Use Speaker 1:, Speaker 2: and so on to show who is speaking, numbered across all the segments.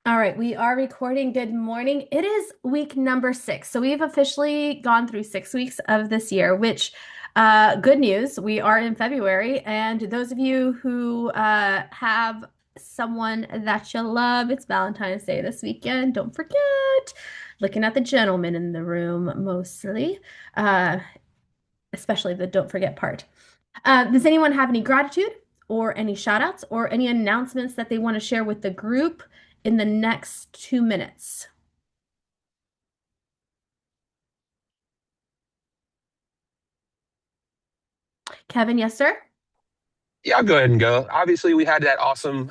Speaker 1: All right, we are recording. Good morning. It is week number 6. So we've officially gone through 6 weeks of this year, which, good news, we are in February. And those of you who have someone that you love, it's Valentine's Day this weekend. Don't forget. Looking at the gentlemen in the room mostly, uh, especially the don't forget part. Does anyone have any gratitude or any shout outs or any announcements that they want to share with the group in the next 2 minutes? Kevin, yes, sir?
Speaker 2: Yeah, I'll go ahead and go. Obviously, we had that awesome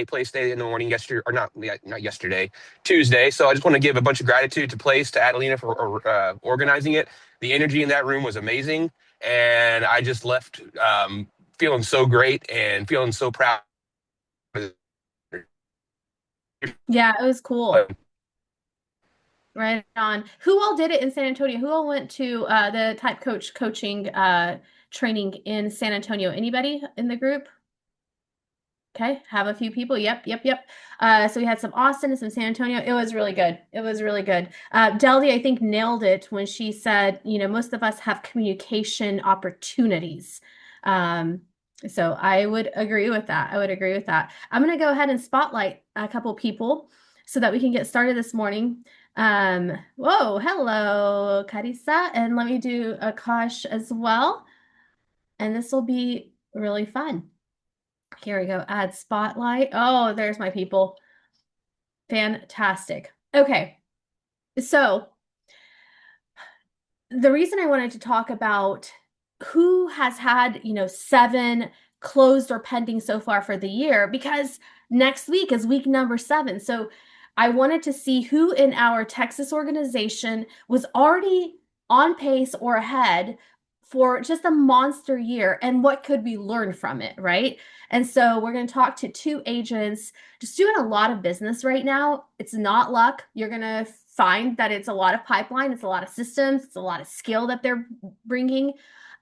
Speaker 2: Place Day in the morning yesterday, or not, yeah, not yesterday, Tuesday. So I just want to give a bunch of gratitude to Place, to Adelina for organizing it. The energy in that room was amazing, and I just left feeling so great and feeling so proud.
Speaker 1: Yeah, it was cool. Right on. Who all did it in San Antonio? Who all went to the type coach coaching training in San Antonio? Anybody in the group? Okay, have a few people. Yep, yep, yep. So we had some Austin and some San Antonio. It was really good. It was really good. Deldy, I think, nailed it when she said, most of us have communication opportunities. Um, so I would agree with that. I would agree with that. I'm going to go ahead and spotlight a couple people so that we can get started this morning. Whoa, hello, Carissa, and let me do Akash as well. And this will be really fun. Here we go. Add spotlight. Oh, there's my people. Fantastic. Okay. So the reason I wanted to talk about who has had, 7 closed or pending so far for the year, because next week is week number 7. So I wanted to see who in our Texas organization was already on pace or ahead for just a monster year and what could we learn from it, right? And so we're going to talk to 2 agents just doing a lot of business right now. It's not luck. You're going to find that it's a lot of pipeline, it's a lot of systems, it's a lot of skill that they're bringing.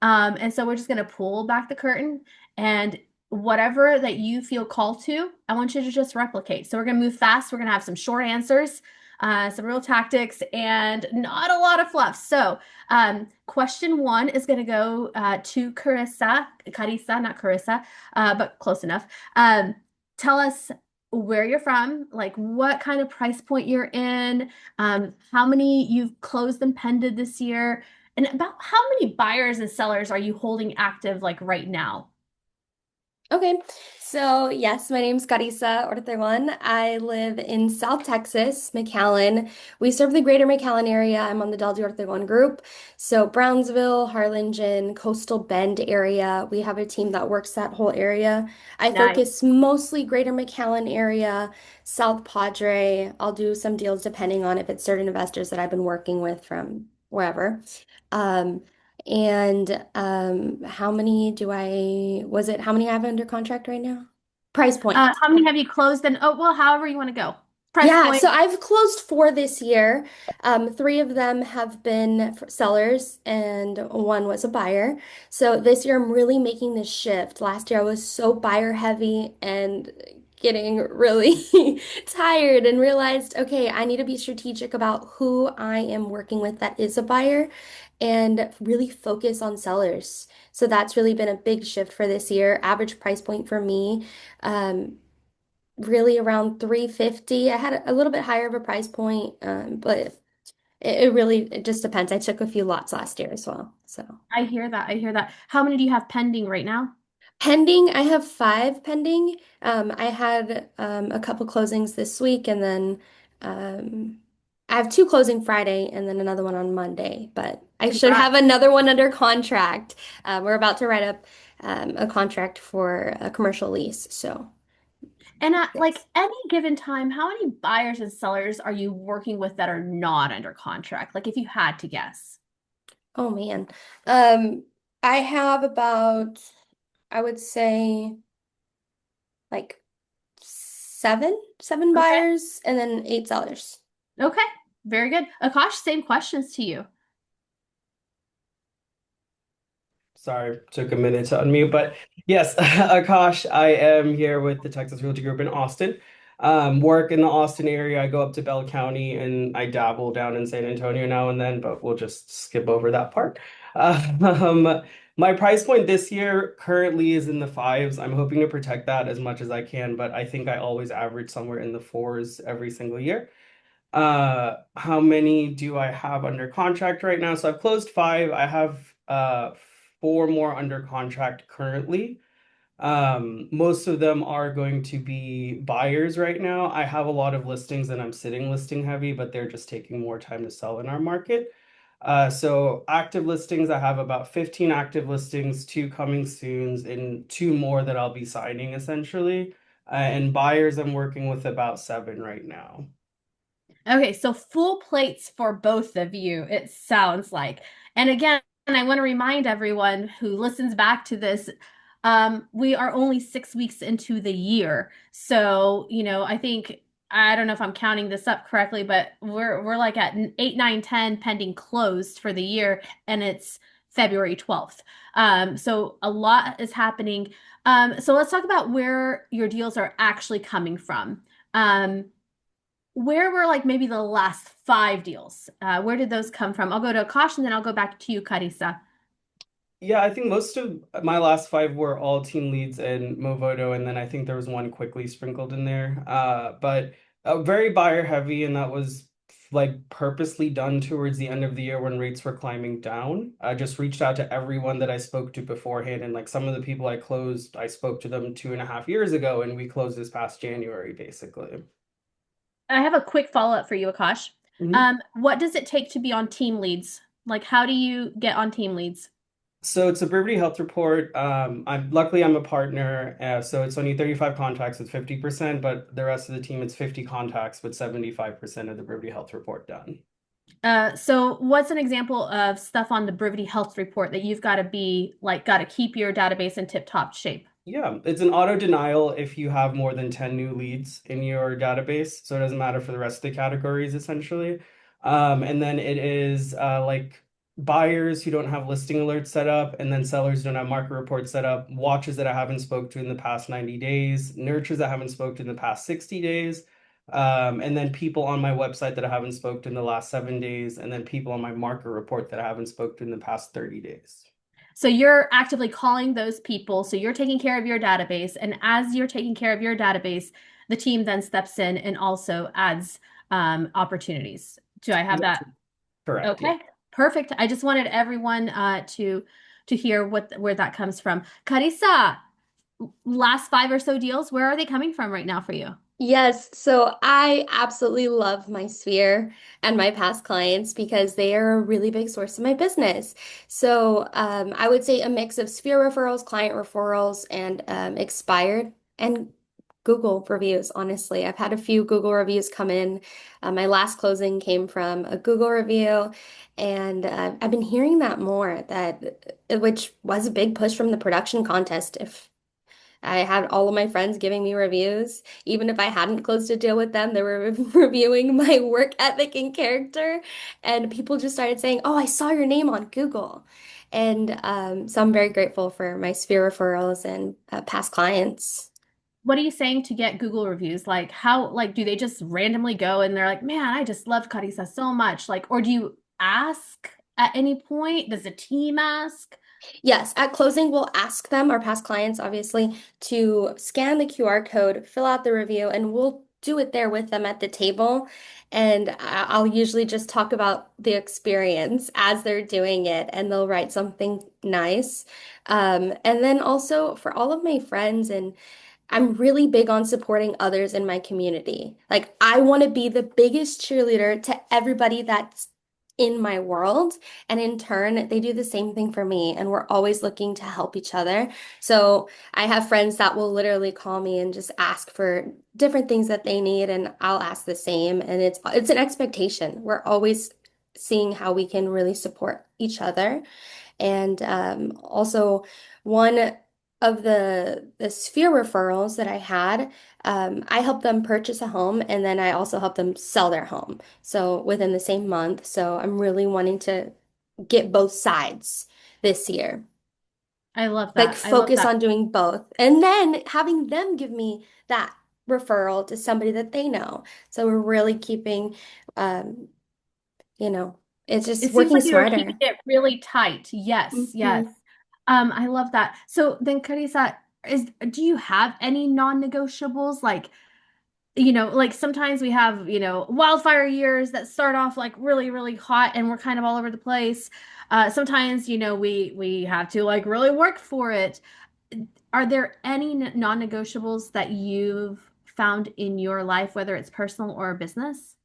Speaker 1: And so we're just going to pull back the curtain and whatever that you feel called to, I want you to just replicate. So we're going to move fast. We're going to have some short answers, some real tactics, and not a lot of fluff. So, question 1 is going to go to Carissa, not Carissa, but close enough. Tell us where you're from, like what kind of price point you're in, how many you've closed and pended this year, and about how many buyers and sellers are you holding active like right now?
Speaker 3: Okay, so yes, my name's Carissa Ortegon. I live in South Texas, McAllen. We serve the greater McAllen area. I'm on the Del Ortegon group. So Brownsville, Harlingen, Coastal Bend area. We have a team that works that whole area. I
Speaker 1: Nice.
Speaker 3: focus mostly greater McAllen area, South Padre. I'll do some deals depending on if it's certain investors that I've been working with from wherever. Um, and how many how many I have under contract right now? Price point.
Speaker 1: How many have you closed? And oh, well, however you want to go. Price
Speaker 3: Yeah,
Speaker 1: point.
Speaker 3: so I've closed 4 this year. 3 of them have been for sellers and one was a buyer. So this year I'm really making this shift. Last year I was so buyer heavy and getting really tired and realized, okay, I need to be strategic about who I am working with that is a buyer and really focus on sellers. So that's really been a big shift for this year. Average price point for me. Really around 350. I had a little bit higher of a price point, but it just depends. I took a few lots last year as well. So
Speaker 1: I hear that. I hear that. How many do you have pending right now?
Speaker 3: pending, I have 5 pending. I had a couple closings this week, and then um, I have 2 closing Friday and then another one on Monday, but I should have
Speaker 1: Congrats.
Speaker 3: another one under contract. We're about to write up a contract for a commercial lease. So
Speaker 1: And at like
Speaker 3: yes.
Speaker 1: any given time, how many buyers and sellers are you working with that are not under contract? Like if you had to guess.
Speaker 3: Oh man. Um, I have about, I would say like seven
Speaker 1: Okay.
Speaker 3: buyers and then 8 sellers.
Speaker 1: Okay. Very good. Akash, same questions to you.
Speaker 4: Sorry, took a minute to unmute, but yes, Akash, I am here with the Texas Realty Group in Austin. Work in the Austin area. I go up to Bell County and I dabble down in San Antonio now and then, but we'll just skip over that part. Um, my price point this year currently is in the fives. I'm hoping to protect that as much as I can, but I think I always average somewhere in the fours every single year. How many do I have under contract right now? So I've closed five. I have four more under contract currently. Most of them are going to be buyers right now. I have a lot of listings and I'm sitting listing heavy, but they're just taking more time to sell in our market. So active listings, I have about 15 active listings, two coming soons, and two more that I'll be signing essentially. And buyers, I'm working with about seven right now.
Speaker 1: Okay, so full plates for both of you, it sounds like. And again, I want to remind everyone who listens back to this, we are only 6 weeks into the year. So, I think I don't know if I'm counting this up correctly, but we're like at 8, 9, 10 pending closed for the year, and it's February 12th. So a lot is happening. So let's talk about where your deals are actually coming from. Um, where were like maybe the last 5 deals? Where did those come from? I'll go to Akash and then I'll go back to you, Carissa.
Speaker 4: Yeah, I think most of my last five were all team leads and Movoto, and then I think there was one quickly sprinkled in there. But very buyer heavy, and that was like purposely done towards the end of the year when rates were climbing down. I just reached out to everyone that I spoke to beforehand, and like some of the people I closed, I spoke to them 2.5 years ago, and we closed this past January, basically.
Speaker 1: I have a quick follow-up for you, Akash.
Speaker 4: Mhm.
Speaker 1: What does it take to be on team leads? Like, how do you get on team leads?
Speaker 4: So it's a Brevity Health Report. I'm a partner, so it's only 35 contacts with 50%, but the rest of the team it's 50 contacts with 75% of the Brevity Health Report done.
Speaker 1: So what's an example of stuff on the Brivity Health Report that you've got to be like, got to keep your database in tip-top shape?
Speaker 4: Yeah, it's an auto denial if you have more than 10 new leads in your database. So it doesn't matter for the rest of the categories essentially. And then it is like buyers who don't have listing alerts set up, and then sellers who don't have market reports set up, watches that I haven't spoke to in the past 90 days, nurtures that I haven't spoke to in the past 60 days, and then people on my website that I haven't spoke to in the last 7 days, and then people on my market report that I haven't spoke to in the past 30 days.
Speaker 1: So you're actively calling those people. So you're taking care of your database. And as you're taking care of your database, the team then steps in and also adds opportunities. Do I have that?
Speaker 4: Correct, yeah.
Speaker 1: Okay, perfect. I just wanted everyone to hear where that comes from. Carissa, last 5 or so deals, where are they coming from right now for you?
Speaker 3: Yes, so I absolutely love my Sphere and my past clients because they are a really big source of my business. So I would say a mix of Sphere referrals, client referrals, and expired and Google reviews, honestly. I've had a few Google reviews come in. My last closing came from a Google review, and I've been hearing that more, which was a big push from the production contest. If I had all of my friends giving me reviews. Even if I hadn't closed a deal with them, they were reviewing my work ethic and character. And people just started saying, "Oh, I saw your name on Google." And so I'm very grateful for my Sphere referrals and past clients.
Speaker 1: What are you saying to get Google reviews? Like how, like, do they just randomly go and they're like, man, I just love Carissa so much. Like, or do you ask at any point? Does the team ask?
Speaker 3: Yes, at closing, we'll ask them, our past clients, obviously, to scan the QR code, fill out the review, and we'll do it there with them at the table. And I'll usually just talk about the experience as they're doing it, and they'll write something nice. And then also for all of my friends, and I'm really big on supporting others in my community. Like, I want to be the biggest cheerleader to everybody that's in my world. And in turn, they do the same thing for me. And we're always looking to help each other. So I have friends that will literally call me and just ask for different things that they need, and I'll ask the same. And it's an expectation. We're always seeing how we can really support each other. And also, one of the Sphere referrals that I had, I helped them purchase a home, and then I also helped them sell their home. So within the same month. So I'm really wanting to get both sides this year.
Speaker 1: I love
Speaker 3: Like
Speaker 1: that. I love
Speaker 3: focus
Speaker 1: that.
Speaker 3: on doing both. And then having them give me that referral to somebody that they know. So we're really keeping, um, you know, it's just
Speaker 1: It seems
Speaker 3: working
Speaker 1: like you're keeping
Speaker 3: smarter.
Speaker 1: it really tight. Yes, yes.
Speaker 3: Mhm.
Speaker 1: I love that. So then, Carissa, do you have any non-negotiables? Like, like sometimes we have, wildfire years that start off like really, really hot and we're kind of all over the place. Sometimes, we have to like really work for it. Are there any non-negotiables that you've found in your life, whether it's personal or business?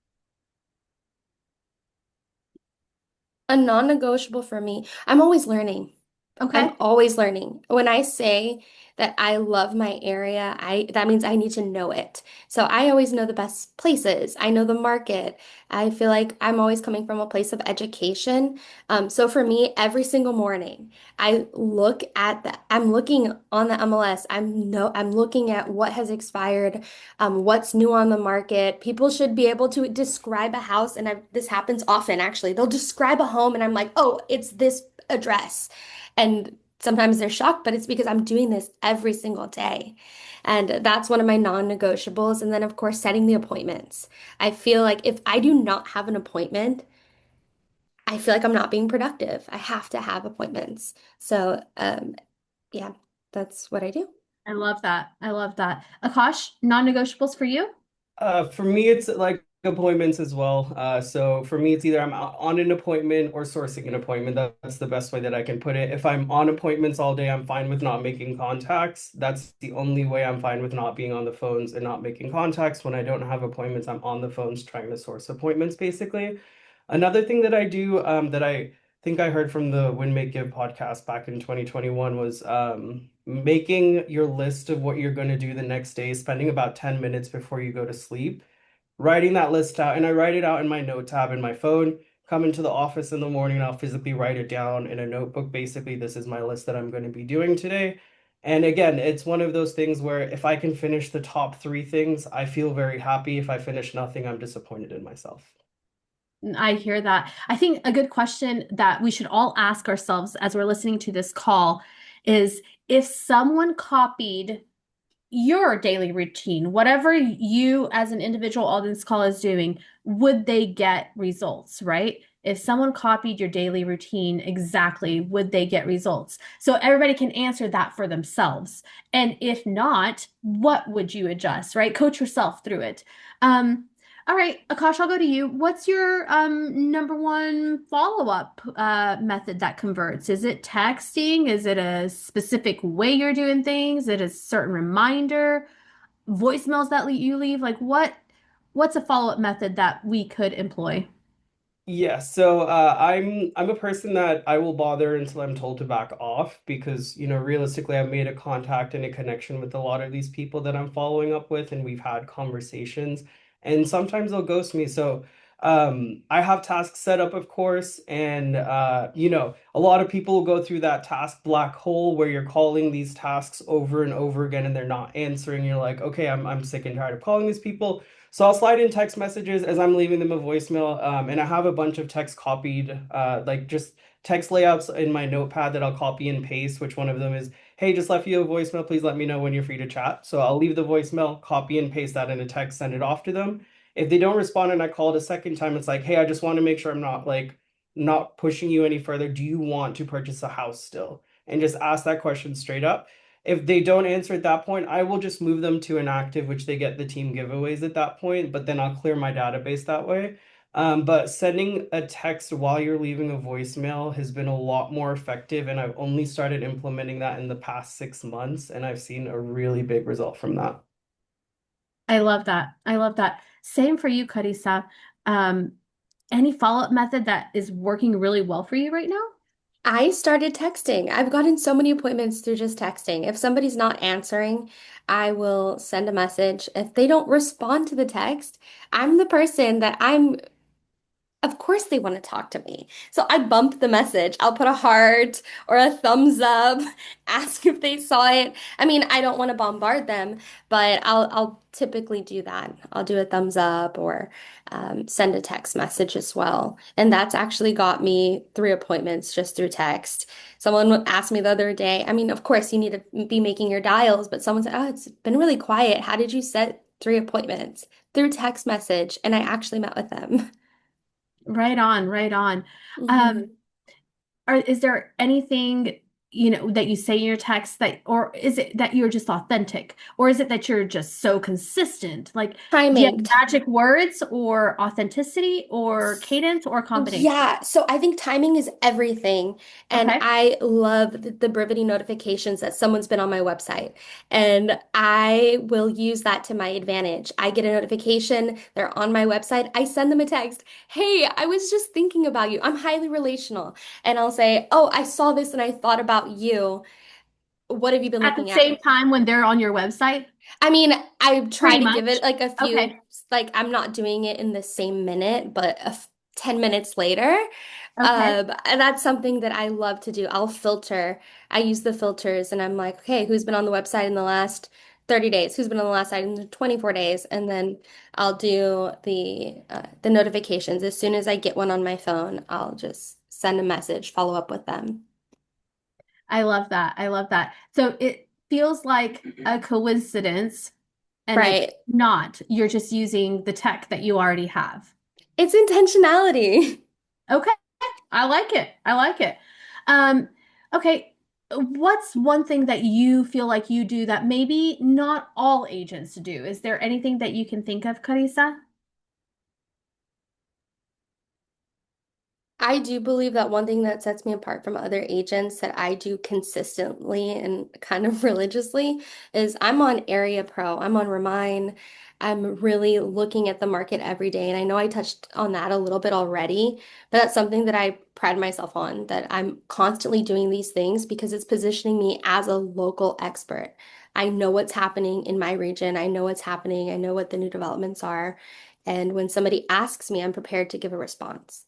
Speaker 3: A non-negotiable for me, I'm always learning. I'm
Speaker 1: Okay.
Speaker 3: always learning. When I say that I love my area, I that means I need to know it. So I always know the best places. I know the market. I feel like I'm always coming from a place of education. So for me, every single morning, I'm looking on the MLS. I'm looking at what has expired, what's new on the market. People should be able to describe a house, and this happens often actually. They'll describe a home, and I'm like, oh, it's this address. And sometimes they're shocked, but it's because I'm doing this every single day. And that's one of my non-negotiables. And then, of course, setting the appointments. I feel like if I do not have an appointment, I feel like I'm not being productive. I have to have appointments. So, yeah, that's what I do.
Speaker 1: I love that. I love that. Akash, non-negotiables for you?
Speaker 4: For me, it's like appointments as well. So for me, it's either I'm on an appointment or sourcing an appointment. That's the best way that I can put it. If I'm on appointments all day, I'm fine with not making contacts. That's the only way I'm fine with not being on the phones and not making contacts. When I don't have appointments, I'm on the phones trying to source appointments, basically. Another thing that I do, that I think I heard from the Win Make Give podcast back in 2021 was making your list of what you're going to do the next day, spending about 10 minutes before you go to sleep, writing that list out. And I write it out in my note tab in my phone, come into the office in the morning, and I'll physically write it down in a notebook. Basically, this is my list that I'm going to be doing today. And again, it's one of those things where if I can finish the top three things, I feel very happy. If I finish nothing, I'm disappointed in myself.
Speaker 1: I hear that. I think a good question that we should all ask ourselves as we're listening to this call is if someone copied your daily routine, whatever you as an individual on this call is doing, would they get results, right? If someone copied your daily routine exactly, would they get results? So everybody can answer that for themselves. And if not, what would you adjust, right? Coach yourself through it. All right, Akash, I'll go to you. What's your number one follow-up method that converts? Is it texting? Is it a specific way you're doing things? Is it a certain reminder? Voicemails that you leave? Like what's a follow-up method that we could employ?
Speaker 4: Yeah, so I'm a person that I will bother until I'm told to back off because, realistically, I've made a contact and a connection with a lot of these people that I'm following up with, and we've had conversations, and sometimes they'll ghost me. So I have tasks set up, of course, and a lot of people will go through that task black hole where you're calling these tasks over and over again and they're not answering. You're like, okay, I'm sick and tired of calling these people. So I'll slide in text messages as I'm leaving them a voicemail, and I have a bunch of text copied, like just text layouts in my notepad that I'll copy and paste, which one of them is, hey, just left you a voicemail, please let me know when you're free to chat. So I'll leave the voicemail, copy and paste that in a text, send it off to them. If they don't respond and I call it a second time, it's like, hey, I just want to make sure I'm not pushing you any further. Do you want to purchase a house still? And just ask that question straight up. If they don't answer at that point, I will just move them to inactive, which they get the team giveaways at that point, but then I'll clear my database that way. But sending a text while you're leaving a voicemail has been a lot more effective, and I've only started implementing that in the past 6 months, and I've seen a really big result from that.
Speaker 1: I love that. I love that. Same for you, Carissa. Um, any follow-up method that is working really well for you right now?
Speaker 3: I started texting. I've gotten so many appointments through just texting. If somebody's not answering, I will send a message. If they don't respond to the text, I'm the person that of course they want to talk to me. So I bump the message. I'll put a heart or a thumbs up, ask if they saw it. I mean, I don't want to bombard them, but I'll typically do that. I'll do a thumbs up or send a text message as well. And that's actually got me 3 appointments just through text. Someone asked me the other day, I mean, of course you need to be making your dials, but someone said, "Oh, it's been really quiet. How did you 3 appointments through text message, and I actually met with them.
Speaker 1: Right on, right on. Um,
Speaker 3: Mhm.
Speaker 1: is there anything, that you say in your text that, or is it that you're just authentic, or is it that you're just so consistent? Like, do you have
Speaker 3: Timing.
Speaker 1: magic words or authenticity or cadence or combination?
Speaker 3: Yeah, so I think timing is everything. And
Speaker 1: Okay.
Speaker 3: I love the Brivity notifications that someone's been on my website. And I will use that to my advantage. I get a notification, they're on my website. I send them a text. Hey, I was just thinking about you. I'm highly relational. And I'll say, oh, I saw this and I thought about you. What have you been
Speaker 1: At the
Speaker 3: looking at?
Speaker 1: same time when they're on your website?
Speaker 3: I mean, I try
Speaker 1: Pretty
Speaker 3: to give
Speaker 1: much.
Speaker 3: it like a few,
Speaker 1: Okay.
Speaker 3: like I'm not doing it in the same minute, but 10 minutes later.
Speaker 1: Okay.
Speaker 3: And that's something that I love to do. I'll filter. I use the filters and I'm like, okay, who's been on the website in the last 30 days? Who's been on the last site in the 24 days? And then I'll do the notifications. As soon as I get one on my phone, I'll just send a message, follow up with them.
Speaker 1: I love that. I love that. So it feels like a coincidence, and it's
Speaker 3: Right.
Speaker 1: not. You're just using the tech that you already have.
Speaker 3: It's intentionality.
Speaker 1: Okay. I like it. I like it. Um, okay. What's one thing that you feel like you do that maybe not all agents do? Is there anything that you can think of, Carissa?
Speaker 3: I do believe that one thing that sets me apart from other agents that I do consistently and kind of religiously is I'm on Area Pro. I'm on Remine. I'm really looking at the market every day. And I know I touched on that a little bit already, but that's something that I pride myself on, that I'm constantly doing these things because it's positioning me as a local expert. I know what's happening in my region. I know what's happening. I know what the new developments are. And when somebody asks me, I'm prepared to give a response.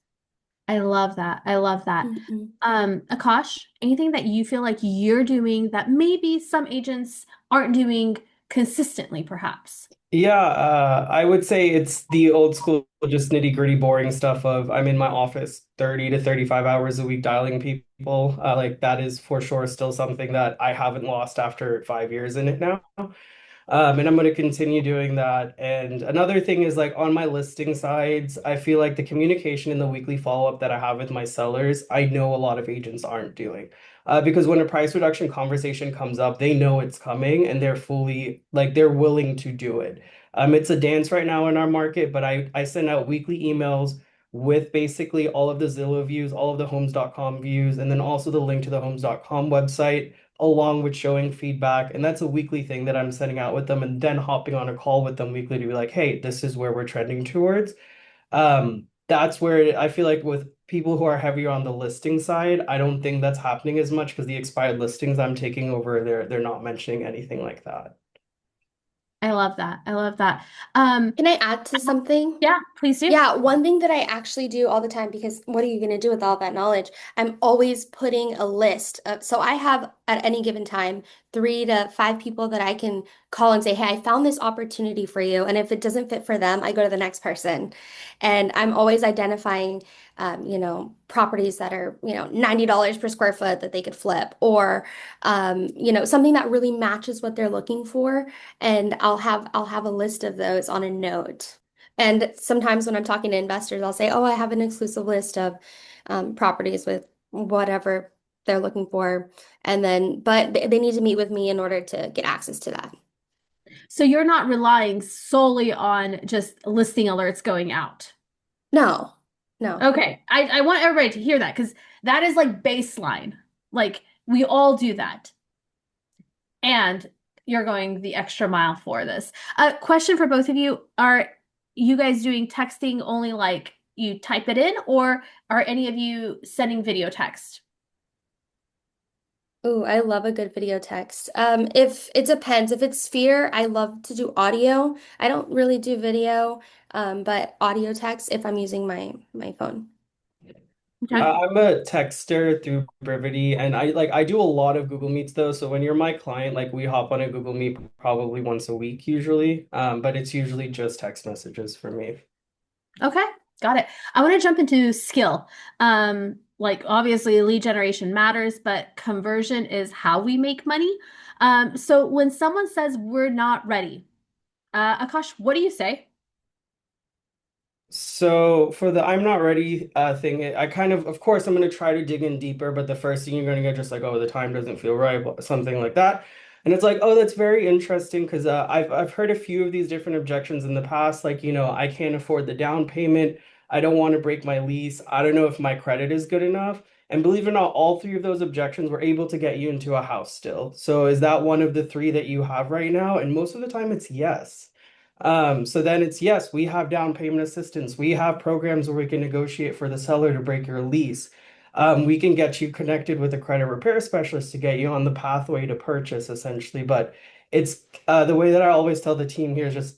Speaker 1: I love that. I love that.
Speaker 3: Mm-mm.
Speaker 1: Akash, anything that you feel like you're doing that maybe some agents aren't doing consistently, perhaps?
Speaker 4: Yeah, I would say it's the old school, just nitty-gritty, boring stuff of I'm in my office 30 to 35 hours a week dialing people. Like that is for sure still something that I haven't lost after 5 years in it now. And I'm going to continue doing that. And another thing is like on my listing sides, I feel like the communication and the weekly follow-up that I have with my sellers, I know a lot of agents aren't doing. Because when a price reduction conversation comes up, they know it's coming and they're fully like they're willing to do it. It's a dance right now in our market, but I send out weekly emails with basically all of the Zillow views, all of the Homes.com views, and then also the link to the Homes.com website along with showing feedback. And that's a weekly thing that I'm sending out with them and then hopping on a call with them weekly to be like, hey, this is where we're trending towards. That's where I feel like with people who are heavier on the listing side, I don't think that's happening as much because the expired listings I'm taking over, they're not mentioning anything like that.
Speaker 1: I love that. I love that. Um,
Speaker 3: Can I add to something?
Speaker 1: yeah, please do.
Speaker 3: Yeah, one thing that I actually do all the time because what are you going to do with all that knowledge? I'm always putting a list of, so I have at any given time 3 to 5 people that I can call and say, hey, I found this opportunity for you. And if it doesn't fit for them, I go to the next person. And I'm always identifying, properties that are, $90 per square foot that they could flip or, something that really matches what they're looking for. And I'll have a list of those on a note. And sometimes when I'm talking to investors, I'll say, "Oh, I have an exclusive list of properties with whatever they're looking for," and then, but they need to meet with me in order to get access to that.
Speaker 1: So you're not relying solely on just listing alerts going out.
Speaker 3: No, no.
Speaker 1: Okay. I want everybody to hear that because that is like baseline. Like we all do that. And you're going the extra mile for this. Question for both of you. Are you guys doing texting only like you type it in, or are any of you sending video text?
Speaker 3: Ooh, I love a good video text. If it depends, if it's Sphere, I love to do audio. I don't really do video, but audio text if I'm using my phone.
Speaker 1: Okay.
Speaker 4: I'm a texter through Brivity, and I do a lot of Google Meets though. So when you're my client, like we hop on a Google Meet probably once a week usually. But it's usually just text messages for me.
Speaker 1: Okay. Got it. I want to jump into skill. Like obviously lead generation matters, but conversion is how we make money. So when someone says we're not ready, Akash, what do you say?
Speaker 4: So for the I'm not ready thing, I kind of course, I'm going to try to dig in deeper, but the first thing you're going to get just like, oh, the time doesn't feel right, something like that. And it's like, oh, that's very interesting because I've heard a few of these different objections in the past, like, I can't afford the down payment. I don't want to break my lease. I don't know if my credit is good enough. And believe it or not, all three of those objections were able to get you into a house still. So is that one of the three that you have right now? And most of the time it's yes. So then it's yes, we have down payment assistance. We have programs where we can negotiate for the seller to break your lease. We can get you connected with a credit repair specialist to get you on the pathway to purchase, essentially. But it's the way that I always tell the team here is just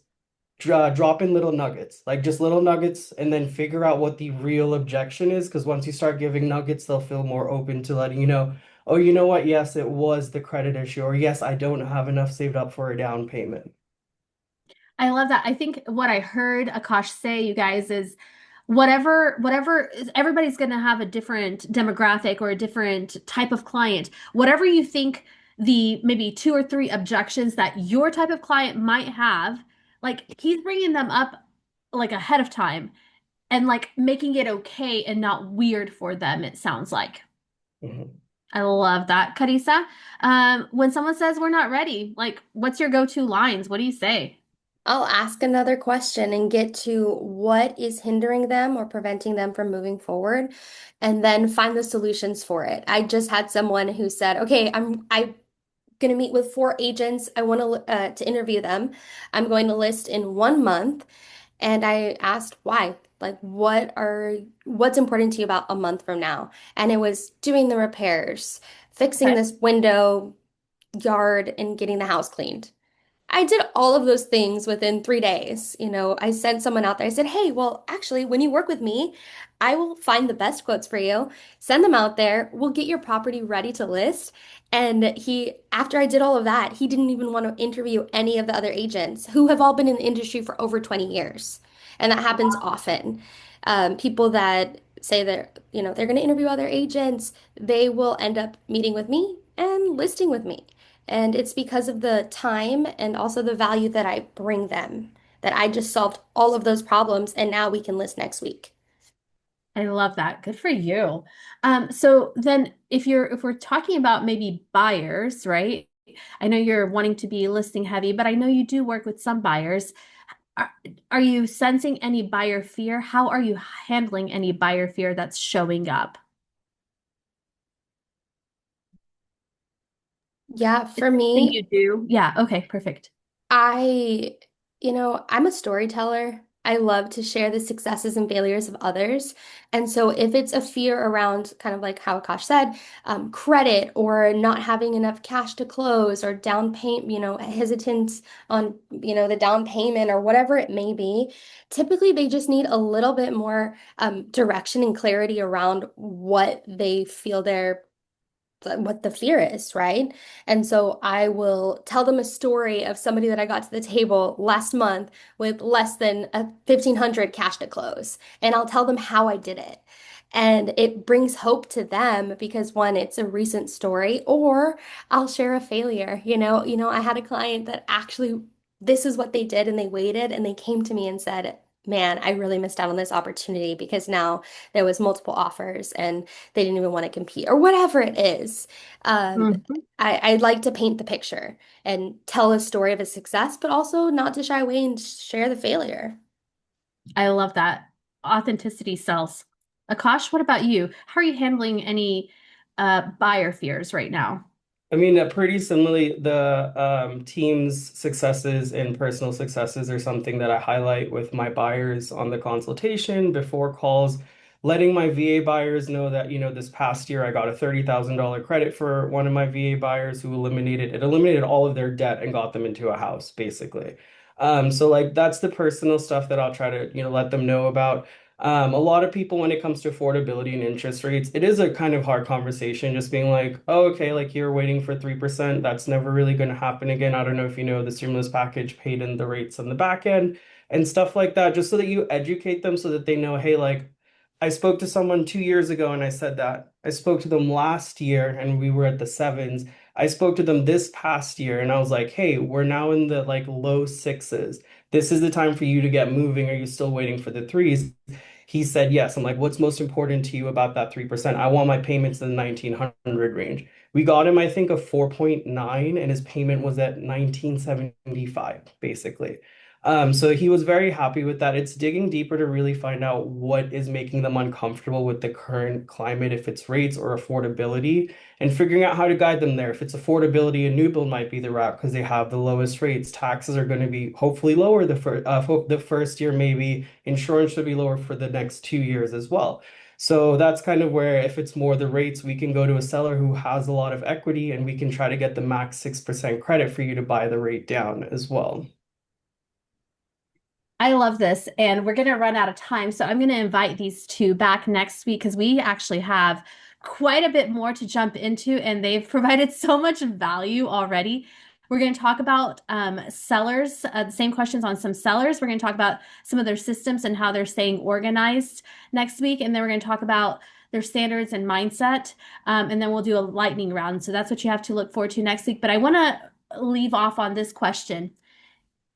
Speaker 4: drop in little nuggets, like just little nuggets, and then figure out what the real objection is. Because once you start giving nuggets, they'll feel more open to letting you know, oh, you know what? Yes, it was the credit issue, or yes, I don't have enough saved up for a down payment.
Speaker 1: I love that. I think what I heard Akash say, you guys, is everybody's going to have a different demographic or a different type of client. Whatever you think the maybe two or three objections that your type of client might have, like he's bringing them up like ahead of time and like making it okay and not weird for them, it sounds like.
Speaker 4: Mhm.
Speaker 1: I love that. Carissa, when someone says we're not ready, like what's your go-to lines? What do you say?
Speaker 3: I'll ask another question and get to what is hindering them or preventing them from moving forward, and then find the solutions for it. I just had someone who said, "Okay, I'm going to meet with four agents. I want to interview them. I'm going to list in 1 month." And I asked why. Like, what's important to you about a month from now? And it was doing the repairs, fixing
Speaker 1: Okay.
Speaker 3: this window, yard, and getting the house cleaned. I did all of those things within 3 days. I sent someone out there. I said, "Hey, well, actually, when you work with me, I will find the best quotes for you, send them out there. We'll get your property ready to list." And after I did all of that, he didn't even want to interview any of the other agents who have all been in the industry for over 20 years. And that happens often. People that say they're going to interview other agents, they will end up meeting with me and listing with me. And it's because of the time and also the value that I bring them that I just solved all of those problems and now we can list next week.
Speaker 1: I love that. Good for you. So then if we're talking about maybe buyers, right? I know you're wanting to be listing heavy, but I know you do work with some buyers. Are, are you sensing any buyer fear? How are you handling any buyer fear that's showing up?
Speaker 3: Yeah,
Speaker 1: Is
Speaker 3: for
Speaker 1: it something
Speaker 3: me,
Speaker 1: you do? Yeah, okay, perfect.
Speaker 3: I, I'm a storyteller. I love to share the successes and failures of others. And so if it's a fear around kind of like how Akash said, credit or not having enough cash to close or down payment, hesitance on, the down payment or whatever it may be, typically they just need a little bit more direction and clarity around what they feel what the fear is, right? And so I will tell them a story of somebody that I got to the table last month with less than a 1,500 cash to close, and I'll tell them how I did it. And it brings hope to them because one, it's a recent story, or I'll share a failure. I had a client that actually this is what they did and they waited and they came to me and said, "Man, I really missed out on this opportunity because now there was multiple offers and they didn't even want to compete," or whatever it is. Um,
Speaker 1: Mhm.
Speaker 3: I'd like to paint the picture and tell a story of a success, but also not to shy away and share the failure.
Speaker 1: I love that. Authenticity sells. Akash, what about you? How are you handling any buyer fears right now?
Speaker 4: I mean, pretty similarly, the team's successes and personal successes are something that I highlight with my buyers on the consultation before calls, letting my VA buyers know that, this past year I got a $30,000 credit for one of my VA buyers who eliminated all of their debt and got them into a house, basically. So like that's the personal stuff that I'll try to, let them know about. A lot of people, when it comes to affordability and interest rates, it is a kind of hard conversation, just being like, oh, okay, like you're waiting for 3%. That's never really going to happen again. I don't know if you know the stimulus package paid in the rates on the back end and stuff like that, just so that you educate them so that they know, hey, like I spoke to someone 2 years ago and I said that. I spoke to them last year and we were at the sevens. I spoke to them this past year and I was like, hey, we're now in the like low sixes. This is the time for you to get moving. Are you still waiting for the threes? He said yes. I'm like, what's most important to you about that 3%? I want my payments in the 1900 range. We got him, I think, a 4.9, and his payment was at 1975, basically. So he was very happy with that. It's digging deeper to really find out what is making them uncomfortable with the current climate, if it's rates or affordability, and figuring out how to guide them there. If it's affordability, a new build might be the route because they have the lowest rates. Taxes are going to be hopefully lower the first year, maybe. Insurance should be lower for the next 2 years as well. So that's kind of where, if it's more the rates, we can go to a seller who has a lot of equity and we can try to get the max 6% credit for you to buy the rate down as well.
Speaker 1: I love this, and we're going to run out of time. So I'm going to invite these two back next week because we actually have quite a bit more to jump into, and they've provided so much value already. We're going to talk about sellers, the same questions on some sellers. We're going to talk about some of their systems and how they're staying organized next week. And then we're going to talk about their standards and mindset. And then we'll do a lightning round. So that's what you have to look forward to next week. But I want to leave off on this question.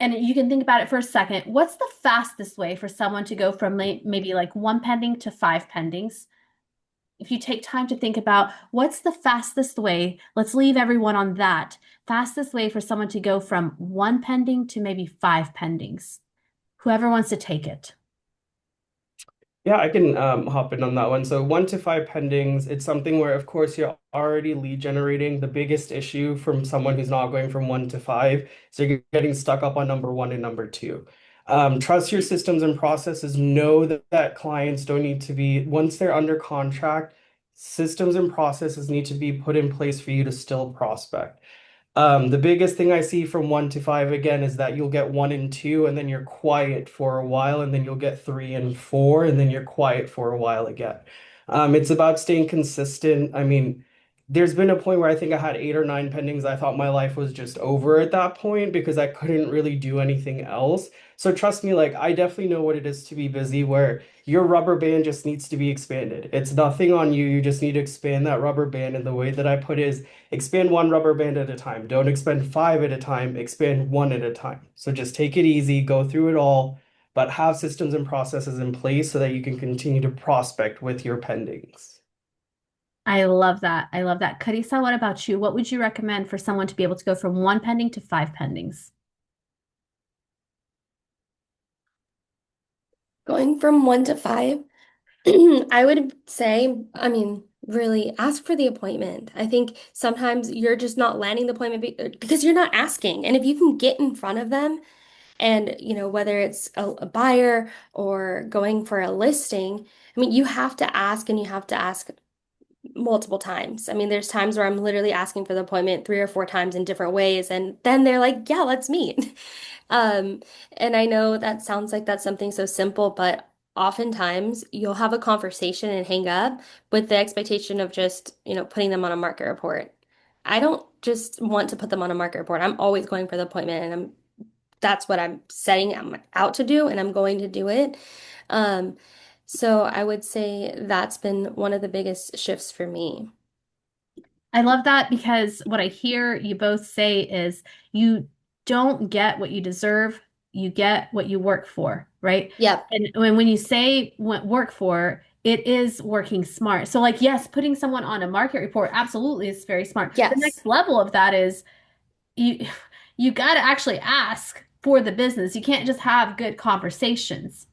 Speaker 1: And you can think about it for a second. What's the fastest way for someone to go from maybe like 1 pending to 5 pendings? If you take time to think about what's the fastest way, let's leave everyone on that. Fastest way for someone to go from 1 pending to maybe 5 pendings. Whoever wants to take it.
Speaker 4: Yeah, I can hop in on that one. So 1 to 5 pendings, it's something where, of course, you're already lead generating. The biggest issue from someone who's not going from 1 to 5 is you're getting stuck up on number one and number two. Trust your systems and processes. Know that clients don't need to be, once they're under contract, systems and processes need to be put in place for you to still prospect. The biggest thing I see from 1 to 5 again is that you'll get one and two, and then you're quiet for a while, and then you'll get 3 and 4, and then you're quiet for a while again. It's about staying consistent. I mean, there's been a point where I think I had 8 or 9 pendings. I thought my life was just over at that point because I couldn't really do anything else. So trust me, like I definitely know what it is to be busy, where your rubber band just needs to be expanded. It's nothing on you. You just need to expand that rubber band. And the way that I put it is expand one rubber band at a time. Don't expand 5 at a time, expand one at a time. So just take it easy, go through it all, but have systems and processes in place so that you can continue to prospect with your pendings.
Speaker 1: I love that. I love that. Carissa, what about you? What would you recommend for someone to be able to go from 1 pending to 5 pendings?
Speaker 3: Going from 1 to 5, I would say, I mean, really ask for the appointment. I think sometimes you're just not landing the appointment because you're not asking. And if you can get in front of them and, whether it's a buyer or going for a listing, I mean, you have to ask and you have to ask multiple times. I mean, there's times where I'm literally asking for the appointment 3 or 4 times in different ways, and then they're like, "Yeah, let's meet." Um, and I know that sounds like that's something so simple, but oftentimes you'll have a conversation and hang up with the expectation of just, putting them on a market report. I don't just want to put them on a market report. I'm always going for the appointment, and that's what I'm setting out to do, and I'm going to do it. Um, so I would say that's been one of the biggest shifts for me.
Speaker 1: I love that because what I hear you both say is you don't get what you deserve, you get what you work for, right?
Speaker 3: Yep.
Speaker 1: And when you say what work for, it is working smart. So like, yes, putting someone on a market report absolutely is very smart. The
Speaker 3: Yes.
Speaker 1: next level of that is you you got to actually ask for the business. You can't just have good conversations,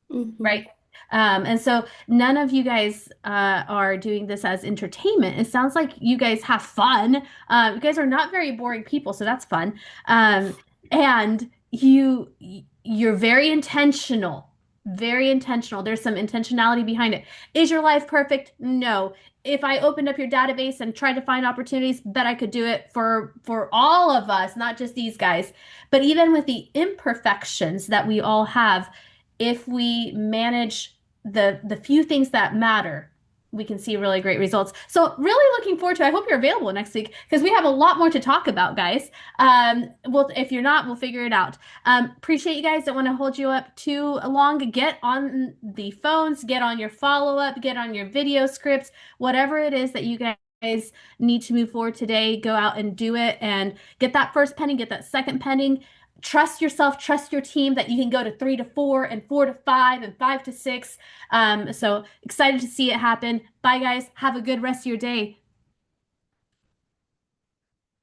Speaker 3: Hmm.
Speaker 1: right? And so none of you guys are doing this as entertainment. It sounds like you guys have fun. You guys are not very boring people, so that's fun. And you're very intentional, very intentional. There's some intentionality behind it. Is your life perfect? No. If I opened up your database and tried to find opportunities, bet I could do it for all of us, not just these guys. But even with the imperfections that we all have, if we manage the few things that matter, we can see really great results. So really looking forward to, I hope you're available next week because we have a lot more to talk about, guys. Well, if you're not, we'll figure it out. Appreciate you guys. Don't want to hold you up too long. Get on the phones, get on your follow-up, get on your video scripts, whatever it is that you guys guys need to move forward today, go out and do it and get that first pending, get that second pending. Trust yourself, trust your team that you can go to 3 to 4 and 4 to 5 and 5 to 6. So excited to see it happen. Bye, guys. Have a good rest of your day.